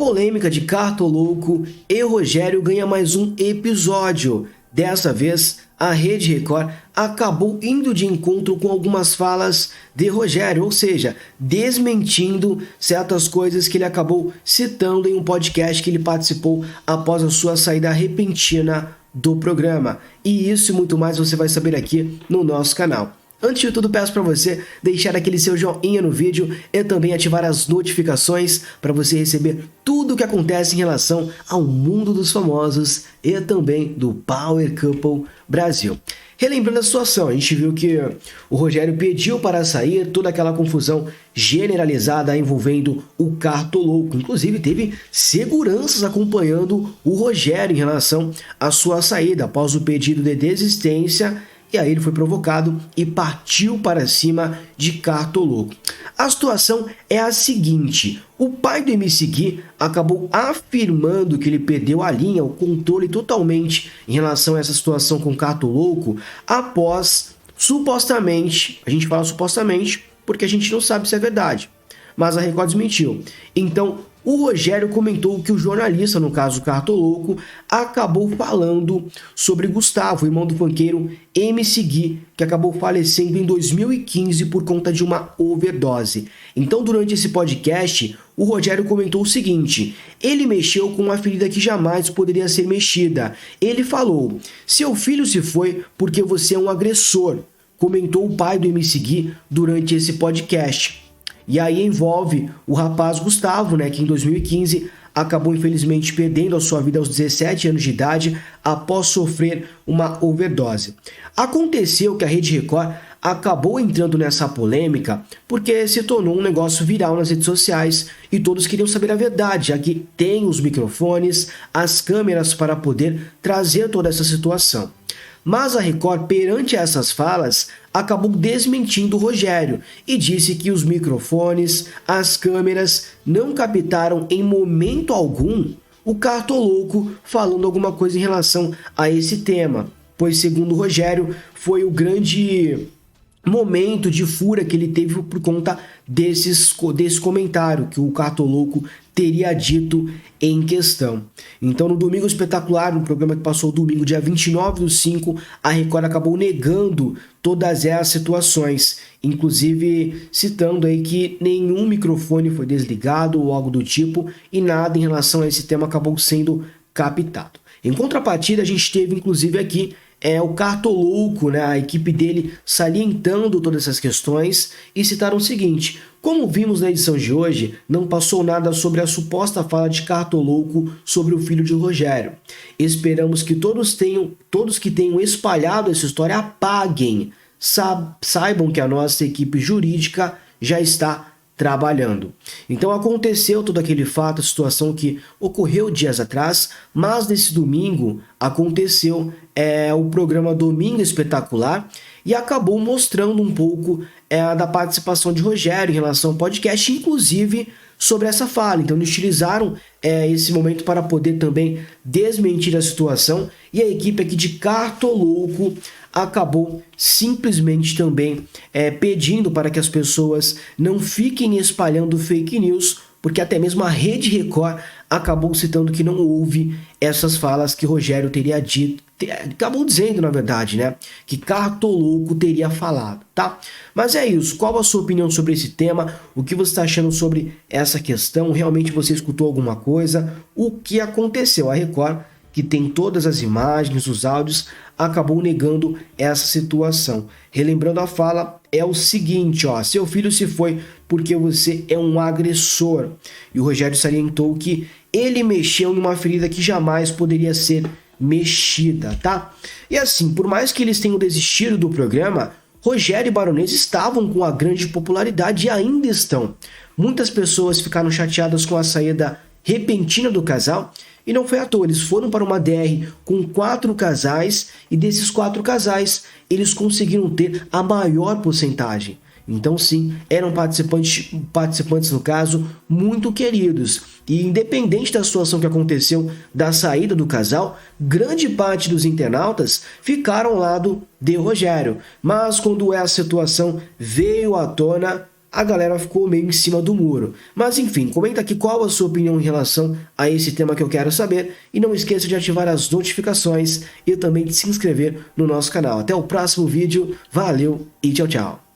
Polêmica de Cartolouco e Rogério ganha mais um episódio. Dessa vez, a Rede Record acabou indo de encontro com algumas falas de Rogério, ou seja, desmentindo certas coisas que ele acabou citando em um podcast que ele participou após a sua saída repentina do programa. E isso e muito mais você vai saber aqui no nosso canal. Antes de tudo, peço para você deixar aquele seu joinha no vídeo e também ativar as notificações para você receber tudo o que acontece em relação ao mundo dos famosos e também do Power Couple Brasil. Relembrando a situação, a gente viu que o Rogério pediu para sair, toda aquela confusão generalizada envolvendo o Cartolouco. Inclusive, teve seguranças acompanhando o Rogério em relação à sua saída após o pedido de desistência. E aí ele foi provocado e partiu para cima de Cartolouco. A situação é a seguinte: o pai do MC Gui acabou afirmando que ele perdeu a linha, o controle totalmente em relação a essa situação com Cartolouco após, supostamente, a gente fala supostamente porque a gente não sabe se é verdade, mas a Record desmentiu. Então, o Rogério comentou que o jornalista, no caso Cartolouco, acabou falando sobre Gustavo, irmão do funkeiro MC Gui, que acabou falecendo em 2015 por conta de uma overdose. Então, durante esse podcast, o Rogério comentou o seguinte: ele mexeu com uma ferida que jamais poderia ser mexida. Ele falou: seu filho se foi porque você é um agressor, comentou o pai do MC Gui durante esse podcast. E aí envolve o rapaz Gustavo, que em 2015 acabou infelizmente perdendo a sua vida aos 17 anos de idade após sofrer uma overdose. Aconteceu que a Rede Record acabou entrando nessa polêmica porque se tornou um negócio viral nas redes sociais e todos queriam saber a verdade, já que tem os microfones, as câmeras para poder trazer toda essa situação. Mas a Record, perante essas falas, acabou desmentindo o Rogério e disse que os microfones, as câmeras não captaram em momento algum o Cartolouco falando alguma coisa em relação a esse tema, pois segundo o Rogério foi o grande momento de fúria que ele teve por conta desse comentário que o Cartolouco teria dito em questão. Então, no Domingo Espetacular, no programa que passou domingo, dia 29/5, a Record acabou negando todas essas situações, inclusive citando aí que nenhum microfone foi desligado ou algo do tipo e nada em relação a esse tema acabou sendo captado. Em contrapartida, a gente teve inclusive aqui o Cartolouco, a equipe dele salientando todas essas questões e citaram o seguinte: como vimos na edição de hoje, não passou nada sobre a suposta fala de Cartolouco sobre o filho de Rogério. Esperamos que todos que tenham espalhado essa história apaguem, saibam que a nossa equipe jurídica já está trabalhando. Então aconteceu todo aquele fato, a situação que ocorreu dias atrás, mas nesse domingo aconteceu o programa Domingo Espetacular e acabou mostrando um pouco da participação de Rogério em relação ao podcast, inclusive sobre essa fala. Então eles utilizaram esse momento para poder também desmentir a situação e a equipe aqui de Cartolouco acabou simplesmente também pedindo para que as pessoas não fiquem espalhando fake news, porque até mesmo a Rede Record acabou citando que não houve essas falas que Rogério teria dito, acabou dizendo na verdade, que Cartolouco teria falado, tá? Mas é isso, qual a sua opinião sobre esse tema? O que você está achando sobre essa questão? Realmente você escutou alguma coisa? O que aconteceu? A Record, que tem todas as imagens, os áudios, acabou negando essa situação. Relembrando a fala, é o seguinte, seu filho se foi porque você é um agressor. E o Rogério salientou que ele mexeu numa ferida que jamais poderia ser mexida, tá? E assim, por mais que eles tenham desistido do programa, Rogério e Baronesa estavam com a grande popularidade e ainda estão. Muitas pessoas ficaram chateadas com a saída repentina do casal. E não foi à toa, eles foram para uma DR com 4 casais e desses 4 casais eles conseguiram ter a maior porcentagem. Então sim, eram participantes no caso muito queridos. E independente da situação que aconteceu da saída do casal, grande parte dos internautas ficaram ao lado de Rogério. Mas quando essa situação veio à tona, a galera ficou meio em cima do muro. Mas enfim, comenta aqui qual a sua opinião em relação a esse tema que eu quero saber. E não esqueça de ativar as notificações e também de se inscrever no nosso canal. Até o próximo vídeo, valeu e tchau, tchau.